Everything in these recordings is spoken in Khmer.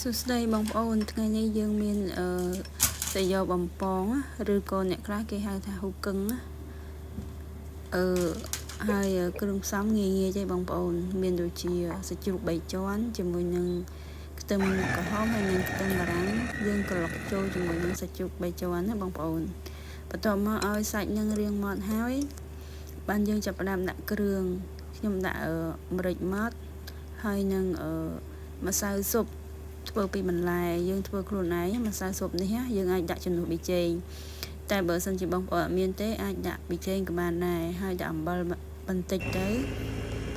សួស្តីបងប្អូនថ្ងៃនេះយើងមានសាយោបំពងឬក៏អ្នកខ្លះគេហៅថាហ៊ូកឹងហើយគ្រឿងផ្សំងាយទេបងប្អូនមានដូចជាសាច់ជ្រូក3ជាន់ជាមួយនឹងខ្ទឹមក្រហមហើយនិងខ្ទឹមបារាំងយើងក្លុកចូលជាមួយនឹងសាច់ជ្រូក3ជាន់ណាបងប្អូនបន្ទាប់មកឲ្យសាច់នឹងរាងម៉ត់ហើយបានយើងចាប់ផ្ដើមដាក់គ្រឿងខ្ញុំដាក់ម្រេចម៉ត់ហើយនឹងម្សៅស៊ុបធ្វើពីបន្លែយើងធ្វើខ្លួនឯងម្សៅស៊ុបនេះយើងអាចដាក់ជំនួសប៊ីចេងតែបើសិនជាបងប្អូនអត់មានទេអាចដាក់ប៊ីចេងក៏បានដែរហើយដាក់អំបិលបន្តិចទៅ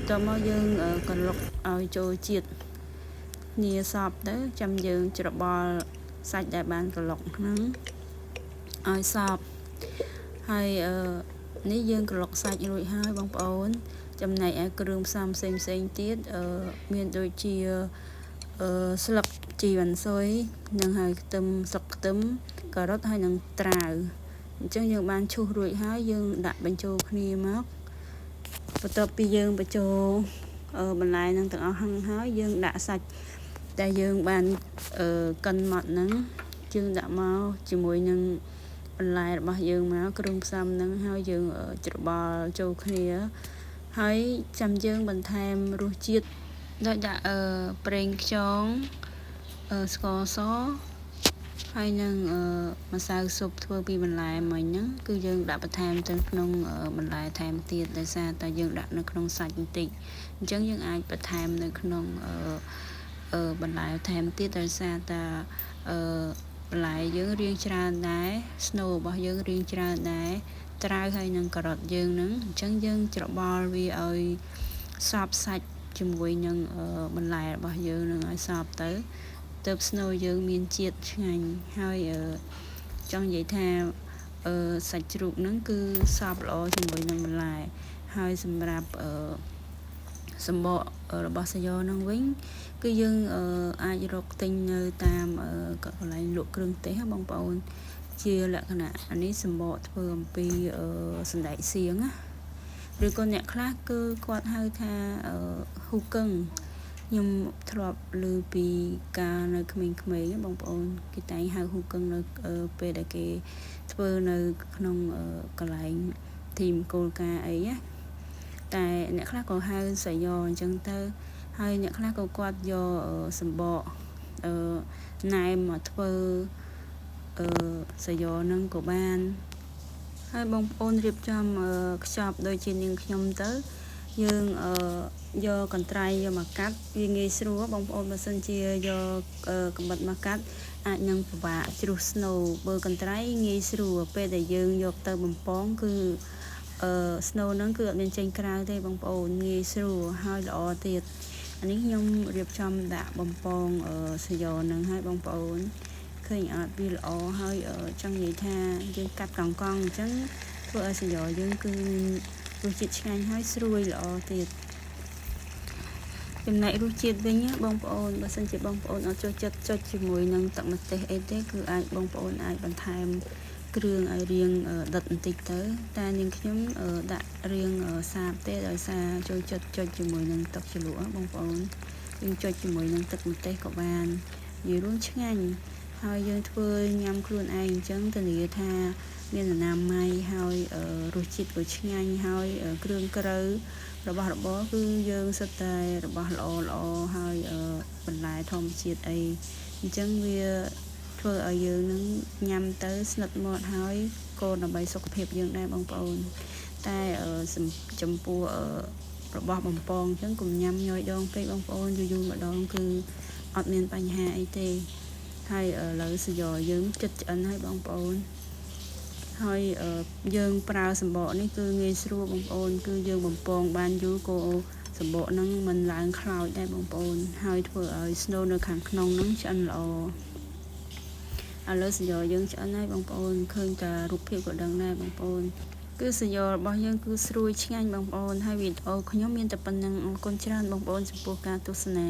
តមកយើងក្លុកឲ្យចូលជាតិគ្នាសពទៅចាំយើងច្របល់សាច់ដែលបានក្លុកហ្នឹងឲ្យសពហើយនេះយើងក្លុកសាច់រួចហើយបងប្អូនចំណែកឯគ្រឿងផ្សំផ្សេងទៀតមានដូចជាស្លឹកជីវ៉ាន់ស៊ុយនិងហើយខ្ទឹមស្លឹកខ្ទឹមការ៉ុតហើយនិងត្រាវអញ្ចឹងយើងបានឈូសរួចហើយយើងដាក់បញ្ចូលគ្នាមកបន្ទាប់ពីយើងបញ្ចូលបន្លែនឹងទាំងអស់ហើយយើងដាក់សាច់ដែលយើងបានកិនម៉ត់ហ្នឹងយើងដាក់មកជាមួយនឹងបន្លែរបស់យើងមកគ្រឿងផ្សំហ្នឹងហើយយើងច្របល់ចូលគ្នាហើយចាំយើងបន្ថែមរសជាតិដោយដាក់ប្រេងខ្យងស្ករសហើយនឹងម្សៅស៊ុបធ្វើពីបន្លែមិញហ្នឹងគឺយើងដាក់បន្ថែមទៅក្នុងបន្លែថែមទៀតដោយសារតែយើងដាក់នៅក្នុងសាច់បន្តិចអញ្ចឹងយើងអាចបន្ថែមនៅក្នុងបន្លែថែមទៀតដោយសារតែបន្លែយើងរាងច្រើនដែរស្នូលរបស់យើងរាងច្រើនដែរត្រាវហើយនឹងការ៉ុតយើងហ្នឹងអញ្ចឹងយើងច្របល់វាឲ្យសព្វសាច់ជាមួយនឹងបន្លែរបស់យើងនឹងឲ្យសព្វទៅទើបស្នូលយើងមានជាតិឆ្ងាញ់ហើយចង់និយាយថាសាច់ជ្រូកហ្នឹងគឺសព្វល្អជាមួយនឹងបន្លែហើយសម្រាប់សម្បករបស់សាយ៉ហ្នឹងវិញគឺយើងអាចរកទិញនៅតាមកន្លែងលក់គ្រឿងទេសបងប្អូនជាលក្ខណៈអានេះសម្បកធ្វើអំពីសណ្តែកសៀងណាឬក៏អ្នកខ្លះគឺគាត់ហៅថាហ៊ូកឹងខ្ញុំធ្លាប់ឮពីការនៅក្មេងៗបងប្អូនគេតែងហៅហ៊ូកឹងនៅពេលដែលគេធ្វើនៅក្នុងកន្លែងធីមគោលការណ៍អីណាតែអ្នកខ្លះក៏ហៅសាយ៉អញ្ចឹងទៅហើយអ្នកខ្លះក៏គាត់យកសម្បកណែមមកធ្វើសាយ៉នឹងក៏បានហើយបងប្អូនរៀបចំខ្ចប់ដូចជានាងខ្ញុំទៅយើងយកកន្ត្រៃយកមកកាត់វាងាយស្រួលបងប្អូនបើសិនជាយកកាំបិតមកកាត់អាចនឹងពិបាកជ្រុះស្នូលបើកន្ត្រៃងាយស្រួលពេលដែលយើងយកទៅបំពងគឺស្នូលហ្នឹងគឺអត់មានចេញក្រៅទេបងប្អូនងាយស្រួលហើយល្អទៀតអានេះខ្ញុំរៀបចំដាក់បំពងសាយ៉ហ្នឹងហើយបងប្អូនឃើញអត់វាល្អហើយចង់និយាយថាយើងកាត់កង់អញ្ចឹងធ្វើឲ្យសាយ៉យើងគឺរសជាតិឆ្ងាញ់ហើយស្រួយល្អទៀតចំណែករសជាតិវិញបងប្អូនបើសិនជាបងប្អូនអត់ចូលចិត្តចុចជាមួយនឹងទឹកម្ទេសអីទេគឺអាចបងប្អូនអាចបន្ថែមគ្រឿងឲ្យរាងដិតបន្តិចទៅតែនាងខ្ញុំដាក់រាងសាបទេដោយសារចូលចិត្តចុចជាមួយនឹងទឹកជ្រលក់បងប្អូនយើងចុចជាមួយនឹងទឹកម្ទេសក៏បាននិយាយរួមឆ្ងាញ់ហើយយើងធ្វើញ៉ាំខ្លួនឯងអញ្ចឹងធានាថាមានអនាម័យហើយរសជាតិក៏ឆ្ងាញ់ហើយគ្រឿងក្រៅរបស់របរគឺយើងសិតតែរបស់ល្អហើយបន្លែធម្មជាតិអីអញ្ចឹងវាធ្វើឲ្យយើងនឹងញ៉ាំទៅស្និទ្ធមាត់ហើយក៏ដើម្បីសុខភាពយើងដែរបងប្អូនតែចំពោះរបស់បំពងអញ្ចឹងកុំញ៉ាំញយដងពេកបងប្អូនយូរម្ដងគឺអត់មានបញ្ហាអីទេហើយឥឡូវសាយ៉យើងចិត្តឆ្អិនហើយបងប្អូនហើយយើងប្រើសម្បកនេះគឺងាយស្រួលបងប្អូនគឺយើងបំពងបានយូរក៏សម្បកហ្នឹងមិនឡើងខ្លោចដែរបងប្អូនហើយធ្វើឲ្យស្នូលនៅខាងក្នុងហ្នឹងឆ្អិនល្អឥឡូវសាយ៉យើងឆ្អិនហើយបងប្អូនឃើញតែរូបភាពក៏ដឹងដែរបងប្អូនគឺសាយ៉របស់យើងគឺស្រួយឆ្ងាញ់បងប្អូនហើយវីដេអូខ្ញុំមានតែប៉ុណ្្នឹងអរគុណច្រើនបងប្អូនចំពោះការទស្សនា